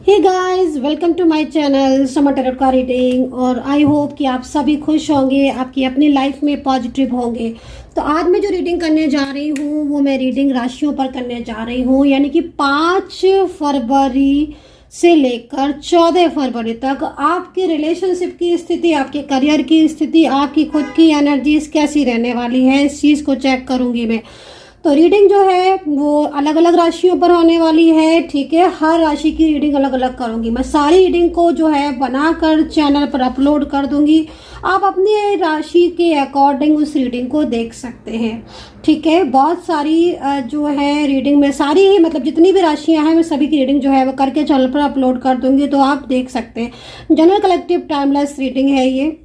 Hey guys, welcome to my channel Sama tarot का reading. और I hope कि आप सभी खुश होंगे, आपकी अपनी लाइफ में पॉजिटिव होंगे। तो आज मैं जो रीडिंग करने जा रही हूँ वो मैं रीडिंग राशियों पर करने जा रही हूँ, यानी कि 5 फरवरी से लेकर 14 फरवरी तक आपके रिलेशनशिप की स्थिति, आपके करियर की स्थिति, आपकी खुद की एनर्जीज कैसी रहने वाली है, इस चीज़ को चेक करूँगी मैं। तो रीडिंग जो है वो अलग अलग राशियों पर होने वाली है, ठीक है। हर राशि की रीडिंग अलग अलग करूंगी मैं। सारी रीडिंग को जो है बनाकर चैनल पर अपलोड कर दूंगी। आप अपनी राशि के अकॉर्डिंग उस रीडिंग को देख सकते हैं, ठीक है। बहुत सारी जो है रीडिंग में सारी ही मतलब जितनी भी राशियां हैं मैं सभी की रीडिंग जो है वो करके चैनल पर अपलोड कर दूंगी, तो आप देख सकते हैं। जनरल कलेक्टिव टाइमलेस रीडिंग है ये।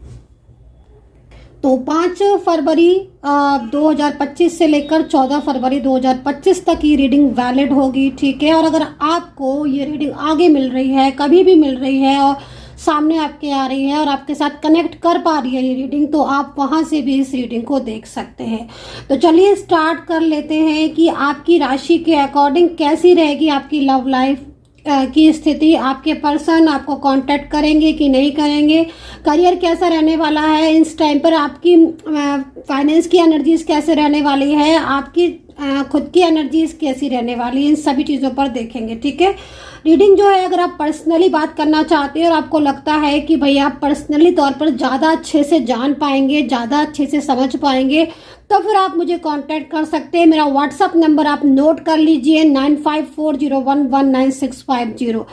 तो 5 फरवरी 2025 से लेकर 14 फरवरी 2025 तक ये रीडिंग वैलिड होगी, ठीक है। और अगर आपको ये रीडिंग आगे मिल रही है, कभी भी मिल रही है और सामने आपके आ रही है और आपके साथ कनेक्ट कर पा रही है ये रीडिंग, तो आप वहां से भी इस रीडिंग को देख सकते हैं। तो चलिए स्टार्ट कर लेते हैं कि आपकी राशि के अकॉर्डिंग कैसी रहेगी आपकी लव लाइफ की स्थिति। आपके पर्सन आपको कांटेक्ट करेंगे कि नहीं करेंगे, करियर कैसा रहने वाला है इस टाइम पर, आपकी फाइनेंस की एनर्जीज कैसे रहने वाली है, आपकी खुद की एनर्जीज कैसी रहने वाली है, इन सभी चीज़ों पर देखेंगे, ठीक है। रीडिंग जो है अगर आप पर्सनली बात करना चाहते हैं और आपको लगता है कि भाई आप पर्सनली तौर पर ज़्यादा अच्छे से जान पाएंगे, ज़्यादा अच्छे से समझ पाएंगे, तो फिर आप मुझे कांटेक्ट कर सकते हैं। मेरा व्हाट्सअप नंबर आप नोट कर लीजिए 9540119650।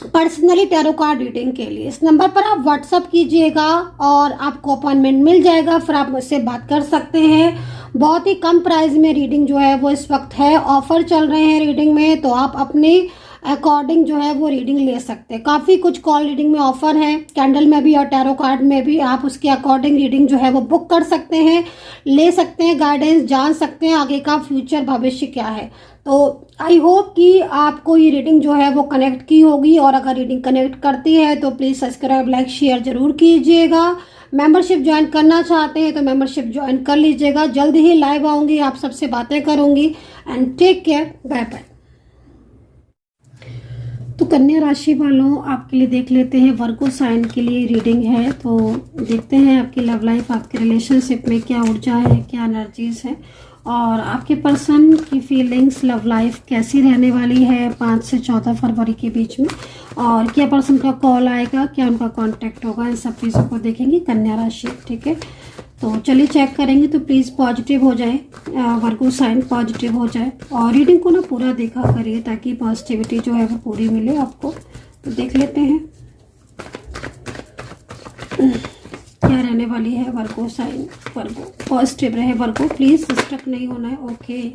पर्सनली टैरो कार्ड रीडिंग के लिए इस नंबर पर आप व्हाट्सअप कीजिएगा और आपको अपॉइंटमेंट मिल जाएगा, फिर आप मुझसे बात कर सकते हैं। बहुत ही कम प्राइस में रीडिंग जो है वो इस वक्त है, ऑफर चल रहे हैं रीडिंग में, तो आप अपने अकॉर्डिंग जो है वो रीडिंग ले सकते हैं। काफ़ी कुछ कॉल रीडिंग में ऑफर है, कैंडल में भी और टैरो कार्ड में भी। आप उसके अकॉर्डिंग रीडिंग जो है वो बुक कर सकते हैं, ले सकते हैं, गाइडेंस जान सकते हैं आगे का फ्यूचर भविष्य क्या है। तो आई होप कि आपको ये रीडिंग जो है वो कनेक्ट की होगी, और अगर रीडिंग कनेक्ट करती है तो प्लीज़ सब्सक्राइब लाइक शेयर जरूर कीजिएगा। मेंबरशिप ज्वाइन करना चाहते हैं तो मेंबरशिप ज्वाइन कर लीजिएगा। जल्द ही लाइव आऊँगी, आप सबसे बातें करूँगी। And take care, bye bye. तो कन्या राशि वालों, आपके लिए देख लेते हैं वर्गो साइन के लिए रीडिंग है। तो देखते हैं आपकी लव लाइफ, आपके रिलेशनशिप में क्या ऊर्जा है, क्या एनर्जीज है, और आपके पर्सन की फीलिंग्स, लव लाइफ कैसी रहने वाली है 5 से 14 फरवरी के बीच में, और क्या पर्सन का कॉल आएगा, क्या उनका कांटेक्ट होगा, इन सब चीज़ों को देखेंगे कन्या राशि, ठीक है। तो चलिए चेक करेंगे। तो प्लीज़ पॉजिटिव हो जाए, वर्गो साइन पॉजिटिव हो जाए, और रीडिंग को ना पूरा देखा करिए ताकि पॉजिटिविटी जो है वो पूरी मिले आपको। तो देख लेते हैं क्या रहने वाली है वर्गो साइन। वर्गो पॉजिटिव रहे, वर्गो प्लीज स्टक नहीं होना है, ओके।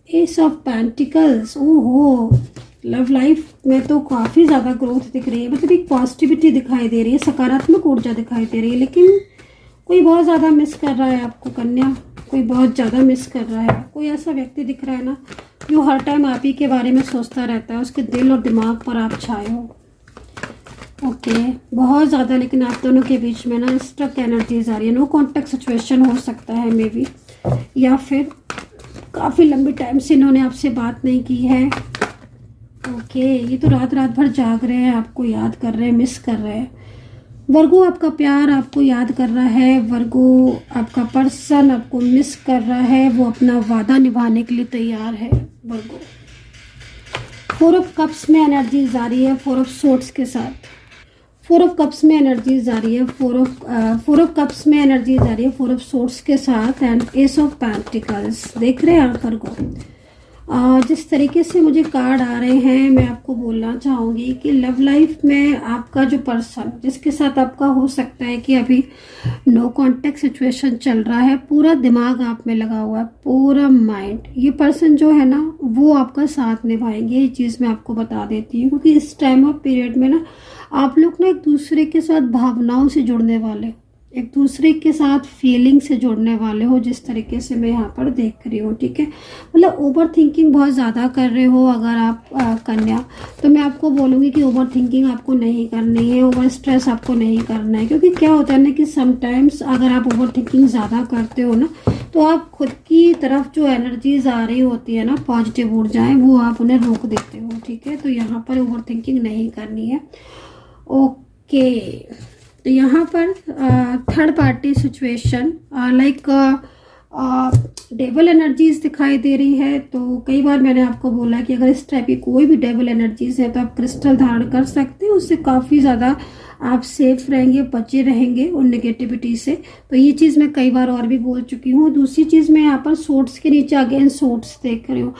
एस ऑफ पेंटिकल्स, ओहो, लव लाइफ में तो काफ़ी ज़्यादा ग्रोथ दिख रही है, मतलब एक पॉजिटिविटी दिखाई दे रही है, सकारात्मक ऊर्जा दिखाई दे रही है। लेकिन कोई बहुत ज़्यादा मिस कर रहा है आपको कन्या, कोई बहुत ज़्यादा मिस कर रहा है। कोई ऐसा व्यक्ति दिख रहा है ना जो हर टाइम आप ही के बारे में सोचता रहता है, उसके दिल और दिमाग पर आप छाए हो, ओके बहुत ज़्यादा। लेकिन आप दोनों के बीच में ना स्टक एनर्जीज आ रही है, नो कॉन्टेक्ट सिचुएशन हो सकता है मे बी, या फिर काफ़ी लंबे टाइम से इन्होंने आपसे बात नहीं की है, ओके। ये तो रात रात भर जाग रहे हैं, आपको याद कर रहे हैं, मिस कर रहे हैं। वर्गो आपका प्यार आपको याद कर रहा है, वर्गो आपका पर्सन आपको मिस कर रहा है, वो अपना वादा निभाने के लिए तैयार है वर्गो। 4 ऑफ कप्स में एनर्जीज आ रही है, 4 ऑफ सोर्ट्स के साथ, 4 ऑफ कप्स में एनर्जीज आ रही है, 4 ऑफ कप्स में एनर्जीज आ रही है 4 ऑफ सोर्ट्स के साथ, एंड एस ऑफ पेंटिकल्स। देख रहे हैं आप वर्गो, जिस तरीके से मुझे कार्ड आ रहे हैं, मैं आपको बोलना चाहूँगी कि लव लाइफ में आपका जो पर्सन जिसके साथ आपका हो सकता है कि अभी नो कांटेक्ट सिचुएशन चल रहा है, पूरा दिमाग आप में लगा हुआ है, पूरा माइंड, ये पर्सन जो है ना वो आपका साथ निभाएंगे, ये चीज़ मैं आपको बता देती हूँ। क्योंकि इस टाइम ऑफ पीरियड में ना आप लोग ना एक दूसरे के साथ भावनाओं से जुड़ने वाले, एक दूसरे के साथ फीलिंग से जुड़ने वाले हो, जिस तरीके से मैं यहाँ पर देख रही हूँ। ठीक है, मतलब ओवर थिंकिंग बहुत ज़्यादा कर रहे हो अगर आप कन्या, तो मैं आपको बोलूँगी कि ओवर थिंकिंग आपको नहीं करनी है, ओवर स्ट्रेस आपको नहीं करना है। क्योंकि क्या होता है ना कि समटाइम्स अगर आप ओवर थिंकिंग ज़्यादा करते हो ना, तो आप खुद की तरफ जो एनर्जीज आ रही होती है ना, पॉजिटिव ऊर्जाएं, वो आप उन्हें रोक देते हो। ठीक है, तो यहाँ पर ओवर थिंकिंग नहीं करनी है। ओके, तो यहाँ पर third party situation like devil energies दिखाई दे रही है। तो कई बार मैंने आपको बोला कि अगर इस टाइप की कोई भी डेवल एनर्जीज है तो आप क्रिस्टल धारण कर सकते हैं, उससे काफ़ी ज़्यादा आप सेफ रहेंगे, बचे रहेंगे उन नेगेटिविटी से। तो ये चीज़ मैं कई बार और भी बोल चुकी हूँ। दूसरी चीज़ मैं यहाँ पर सोर्ट्स के नीचे अगेन सोर्ट्स देख रही हूँ।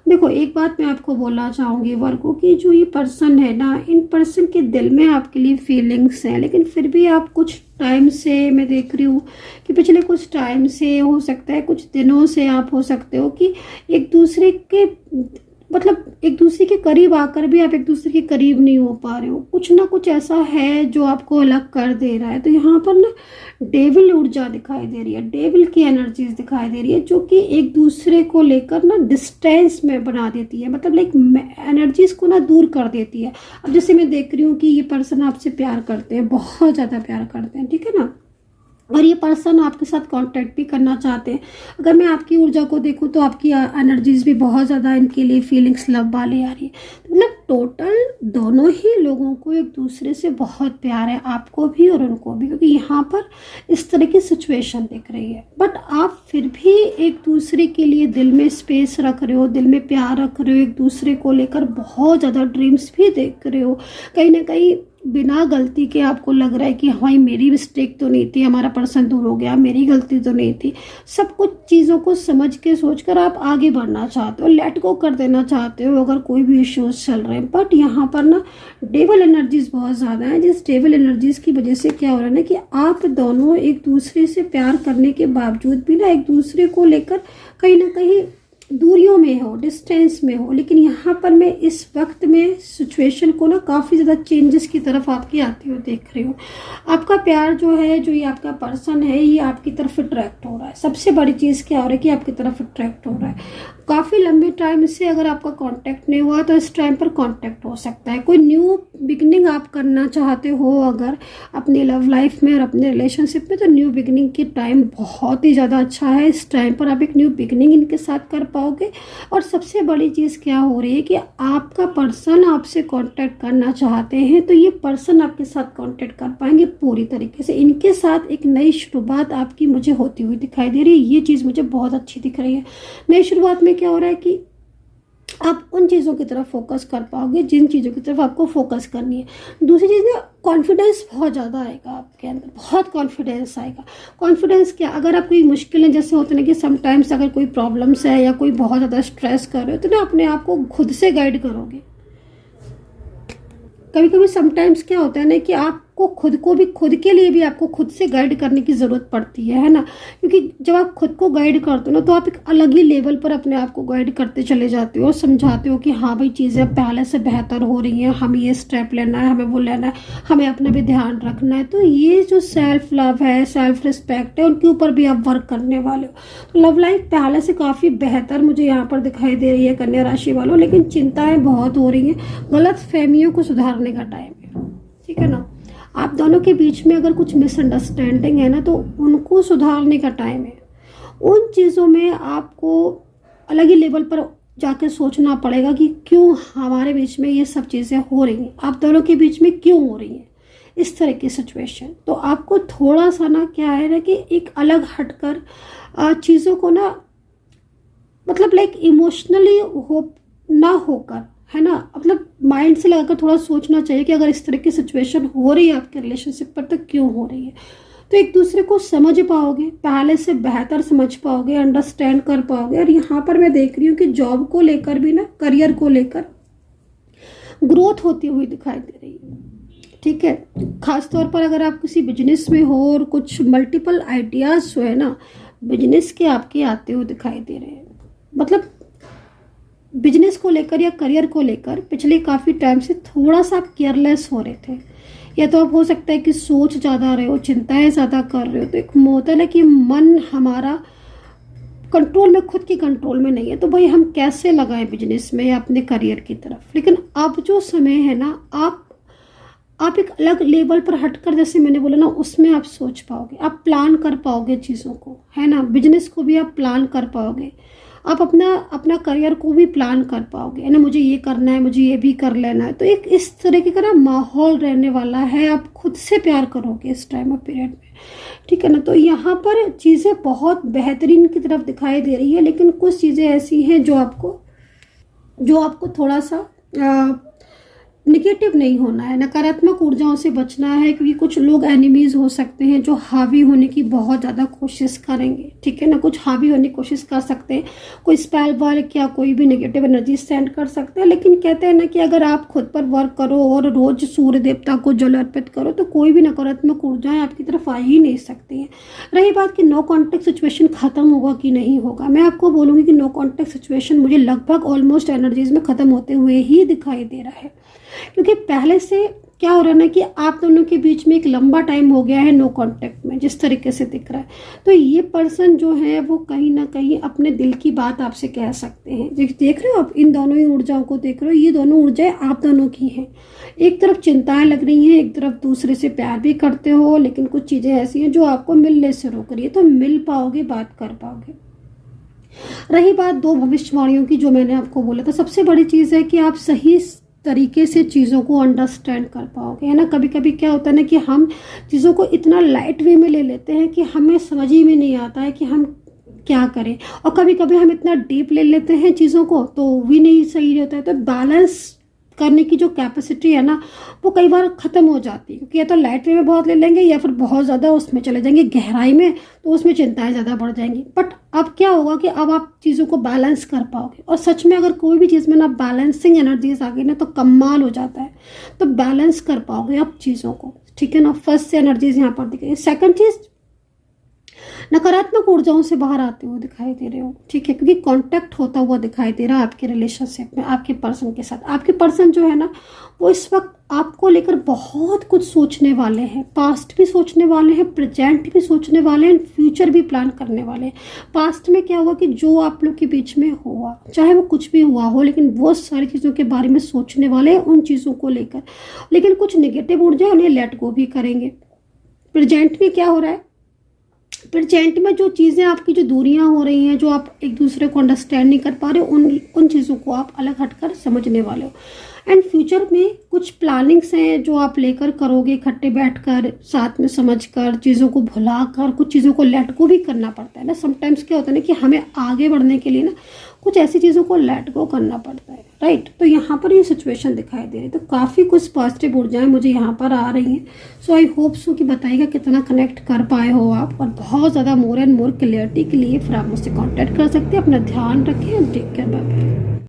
देखो, एक बात मैं आपको बोलना चाहूँगी वर्गो की, जो ये पर्सन है ना, इन पर्सन के दिल में आपके लिए फीलिंग्स हैं, लेकिन फिर भी आप कुछ टाइम से, मैं देख रही हूँ कि पिछले कुछ टाइम से, हो सकता है कुछ दिनों से, आप हो सकते हो कि एक दूसरे के मतलब एक दूसरे के करीब आकर भी आप एक दूसरे के करीब नहीं हो पा रहे हो। कुछ ना कुछ ऐसा है जो आपको अलग कर दे रहा है। तो यहाँ पर ना डेविल ऊर्जा दिखाई दे रही है, डेविल की एनर्जीज दिखाई दे रही है, जो कि एक दूसरे को लेकर ना डिस्टेंस में बना देती है, मतलब लाइक एनर्जीज को ना दूर कर देती है। अब जैसे मैं देख रही हूँ कि ये पर्सन आपसे प्यार करते हैं, बहुत ज़्यादा प्यार करते हैं, ठीक है ना, और ये पर्सन आपके साथ कांटेक्ट भी करना चाहते हैं। अगर मैं आपकी ऊर्जा को देखूं तो आपकी एनर्जीज भी बहुत ज़्यादा इनके लिए फीलिंग्स लव वाली आ रही है। मतलब टोटल दोनों ही लोगों को एक दूसरे से बहुत प्यार है, आपको भी और उनको भी, क्योंकि यहाँ पर इस तरह की सिचुएशन दिख रही है। बट आप फिर भी एक दूसरे के लिए दिल में स्पेस रख रहे हो, दिल में प्यार रख रहे हो, एक दूसरे को लेकर बहुत ज़्यादा ड्रीम्स भी देख रहे हो। कहीं ना कहीं बिना गलती के आपको लग रहा है कि भाई मेरी मिस्टेक तो नहीं थी, हमारा पर्सन दूर हो गया, मेरी गलती तो नहीं थी। सब कुछ चीज़ों को समझ के सोचकर आप आगे बढ़ना चाहते हो, लेट गो कर देना चाहते हो अगर कोई भी इश्यूज चल रहे हैं। बट यहाँ पर ना डेवल एनर्जीज बहुत ज़्यादा हैं, जिस डेवल एनर्जीज की वजह से क्या हो रहा है ना कि आप दोनों एक दूसरे से प्यार करने के बावजूद भी ना एक दूसरे को लेकर कहीं ना कहीं दूरियों में हो, डिस्टेंस में हो। लेकिन यहाँ पर मैं इस वक्त में सिचुएशन को ना काफ़ी ज़्यादा चेंजेस की तरफ आपकी आती हुई देख रही हूँ। आपका प्यार जो है, जो ये आपका पर्सन है, ये आपकी तरफ अट्रैक्ट हो रहा है। सबसे बड़ी चीज़ क्या हो रहा है कि आपकी तरफ अट्रैक्ट हो रहा है। काफ़ी लंबे टाइम से अगर आपका कांटेक्ट नहीं हुआ तो इस टाइम पर कांटेक्ट हो सकता है। कोई न्यू बिगनिंग आप करना चाहते हो अगर अपनी लव लाइफ में और अपने रिलेशनशिप में, तो न्यू बिगनिंग की टाइम बहुत ही ज़्यादा अच्छा है। इस टाइम पर आप एक न्यू बिगनिंग इनके साथ कर पाओगे। और सबसे बड़ी चीज़ क्या हो रही है कि आपका पर्सन आपसे कांटेक्ट करना चाहते हैं, तो ये पर्सन आपके साथ कांटेक्ट कर पाएंगे पूरी तरीके से। इनके साथ एक नई शुरुआत आपकी मुझे होती हुई दिखाई दे रही है। ये चीज़ मुझे बहुत अच्छी दिख रही है। नई शुरुआत में क्या हो रहा है कि आप उन चीज़ों की तरफ फोकस कर पाओगे जिन चीज़ों की तरफ आपको फोकस करनी है। दूसरी चीज़ ना, कॉन्फिडेंस बहुत ज़्यादा आएगा आपके अंदर, बहुत कॉन्फिडेंस आएगा। कॉन्फिडेंस क्या, अगर आप कोई मुश्किलें, जैसे होते हैं कि समटाइम्स अगर कोई प्रॉब्लम्स है या कोई बहुत ज़्यादा स्ट्रेस कर रहे हो, तो ना अपने आप को खुद से गाइड करोगे। कभी कभी समटाइम्स क्या होता है ना कि आपको खुद को भी, खुद के लिए भी आपको खुद से गाइड करने की ज़रूरत पड़ती है ना। क्योंकि जब आप खुद को गाइड करते हो ना, तो आप एक अलग ही लेवल पर अपने आप को गाइड करते चले जाते हो, समझाते हो कि हाँ भाई चीज़ें पहले से बेहतर हो रही हैं, हमें ये स्टेप लेना है, हमें वो लेना है, हमें अपना भी ध्यान रखना है। तो ये जो सेल्फ लव है, सेल्फ रिस्पेक्ट है, उनके ऊपर भी आप वर्क करने वाले हो। तो लव लाइफ पहले से काफ़ी बेहतर मुझे यहाँ पर दिखाई दे रही है कन्या राशि वालों। लेकिन चिंताएं बहुत हो रही हैं, गलत फहमियों को सुधारने का टाइम है, ठीक है ना। आप दोनों के बीच में अगर कुछ मिसअंडरस्टैंडिंग है ना, तो उनको सुधारने का टाइम है। उन चीज़ों में आपको अलग ही लेवल पर जाकर सोचना पड़ेगा कि क्यों हमारे बीच में ये सब चीज़ें हो रही हैं, आप दोनों के बीच में क्यों हो रही हैं इस तरह की सिचुएशन। तो आपको थोड़ा सा ना क्या है ना कि एक अलग हटकर चीज़ों को ना, मतलब लाइक इमोशनली हो ना होकर, है ना, मतलब माइंड से लगाकर थोड़ा सोचना चाहिए कि अगर इस तरह की सिचुएशन हो रही है आपके रिलेशनशिप पर, तो क्यों हो रही है। तो एक दूसरे को समझ पाओगे, पहले से बेहतर समझ पाओगे, अंडरस्टैंड कर पाओगे। और यहाँ पर मैं देख रही हूँ कि जॉब को लेकर भी ना, करियर को लेकर ग्रोथ होती हुई दिखाई दे रही है, ठीक है। खासतौर पर अगर आप किसी बिजनेस में हो और कुछ मल्टीपल आइडियाज जो है ना बिजनेस के आपके आते हुए दिखाई दे रहे हैं, मतलब बिजनेस को लेकर या करियर को लेकर पिछले काफ़ी टाइम से थोड़ा सा आप केयरलेस हो रहे थे, या तो आप हो सकता है कि सोच ज़्यादा रहे हो, चिंताएं ज़्यादा कर रहे हो। तो एक होता है कि मन हमारा कंट्रोल में, खुद की कंट्रोल में नहीं है, तो भाई हम कैसे लगाएं बिजनेस में या अपने करियर की तरफ। लेकिन अब जो समय है ना, आप एक अलग लेवल पर हटकर, जैसे मैंने बोला ना, उसमें आप सोच पाओगे, आप प्लान कर पाओगे चीज़ों को, है ना। बिजनेस को भी आप प्लान कर पाओगे, आप अपना करियर को भी प्लान कर पाओगे, है ना। मुझे ये करना है, मुझे ये भी कर लेना है। तो एक इस तरीके का ना माहौल रहने वाला है। आप खुद से प्यार करोगे इस टाइम ऑफ पीरियड में, ठीक है ना। तो यहाँ पर चीज़ें बहुत बेहतरीन की तरफ दिखाई दे रही है, लेकिन कुछ चीज़ें ऐसी हैं जो आपको थोड़ा सा निगेटिव नहीं होना है, नकारात्मक ऊर्जाओं से बचना है, क्योंकि कुछ लोग एनिमीज हो सकते हैं जो हावी होने की बहुत ज़्यादा कोशिश करेंगे, ठीक है ना। कुछ हावी होने की कोशिश कर सकते हैं, कोई स्पेल वर्क या कोई भी नेगेटिव एनर्जी सेंड कर सकते हैं। लेकिन कहते हैं ना कि अगर आप खुद पर वर्क करो और रोज सूर्य देवता को जल अर्पित करो, तो कोई भी नकारात्मक ऊर्जाएं आपकी तरफ आ ही नहीं सकती हैं। रही बात कि नो कॉन्टेक्ट सिचुएशन खत्म होगा कि नहीं होगा, मैं आपको बोलूँगी कि नो कॉन्टेक्ट सिचुएशन मुझे लगभग ऑलमोस्ट एनर्जीज में ख़त्म होते हुए ही दिखाई दे रहा है। क्योंकि पहले से क्या हो रहा है ना कि आप दोनों के बीच में एक लंबा टाइम हो गया है नो कांटेक्ट में, जिस तरीके से दिख रहा है। तो ये पर्सन जो है वो कहीं ना कहीं अपने दिल की बात आपसे कह सकते हैं। देख रहे हो आप, इन दोनों ही ऊर्जाओं को देख रहे हो, ये दोनों ऊर्जाएं आप दोनों की हैं। एक तरफ चिंताएं लग रही हैं, एक तरफ दूसरे से प्यार भी करते हो, लेकिन कुछ चीज़ें ऐसी हैं जो आपको मिलने से रोक रही है। तो मिल पाओगे, बात कर पाओगे। रही बात दो भविष्यवाणियों की, जो मैंने आपको बोला था, सबसे बड़ी चीज़ है कि आप सही तरीके से चीज़ों को अंडरस्टैंड कर पाओगे, है ना। कभी कभी क्या होता है ना कि हम चीज़ों को इतना लाइट वे में ले लेते हैं कि हमें समझ ही में नहीं आता है कि हम क्या करें, और कभी कभी हम इतना डीप ले लेते हैं चीज़ों को, तो भी नहीं सही होता है। तो बैलेंस करने की जो कैपेसिटी है ना, वो कई बार ख़त्म हो जाती है, क्योंकि या तो लाइट वे में बहुत ले लेंगे या फिर बहुत ज़्यादा उसमें चले जाएंगे गहराई में, तो उसमें चिंताएं ज़्यादा बढ़ जाएंगी। बट अब क्या होगा कि अब आप चीज़ों को बैलेंस कर पाओगे, और सच में अगर कोई भी चीज़ में ना बैलेंसिंग एनर्जीज आ गई ना, तो कमाल हो जाता है। तो बैलेंस कर पाओगे आप चीज़ों को, ठीक है ना। फर्स्ट से एनर्जीज यहाँ पर दिख रही है। सेकंड चीज़, नकारात्मक ऊर्जाओं से बाहर आते हुए दिखाई दे रहे हो, ठीक है, क्योंकि कांटेक्ट होता हुआ दिखाई दे रहा है आपके रिलेशनशिप में, आपके पर्सन के साथ। आपके पर्सन जो है ना, वो इस वक्त आपको लेकर बहुत कुछ सोचने वाले हैं। पास्ट भी सोचने वाले हैं, प्रेजेंट भी सोचने वाले हैं, फ्यूचर भी प्लान करने वाले हैं। पास्ट में क्या हुआ कि जो आप लोग के बीच में हुआ, चाहे वो कुछ भी हुआ हो, लेकिन वो सारी चीज़ों के बारे में सोचने वाले हैं, उन चीज़ों को लेकर। लेकिन कुछ नेगेटिव ऊर्जा उन्हें लेट गो भी करेंगे। प्रेजेंट में क्या हो रहा है, प्रेजेंट में जो चीज़ें आपकी, जो दूरियां हो रही हैं, जो आप एक दूसरे को अंडरस्टैंड नहीं कर पा रहे, उन चीज़ों को आप अलग हटकर समझने वाले हो। एंड फ्यूचर में कुछ प्लानिंग्स हैं जो आप लेकर करोगे, इकट्ठे बैठकर, साथ में समझकर, चीज़ों को भुलाकर। कुछ चीज़ों को लेट गो भी करना पड़ता है ना। समटाइम्स क्या होता है ना कि हमें आगे बढ़ने के लिए ना कुछ ऐसी चीज़ों को लेट गो करना पड़ता है, राइट। तो यहाँ पर ये सिचुएशन दिखाई दे रही है। तो काफ़ी कुछ पॉजिटिव ऊर्जाएं मुझे यहाँ पर आ रही हैं। सो आई होप सो कि बताइएगा कितना कनेक्ट कर पाए हो आप, और बहुत ज़्यादा मोर एंड मोर क्लियरिटी के लिए फिर आप मुझसे कॉन्टैक्ट कर सकते हैं। अपना ध्यान रखें, टेक केयर, बाय बाय।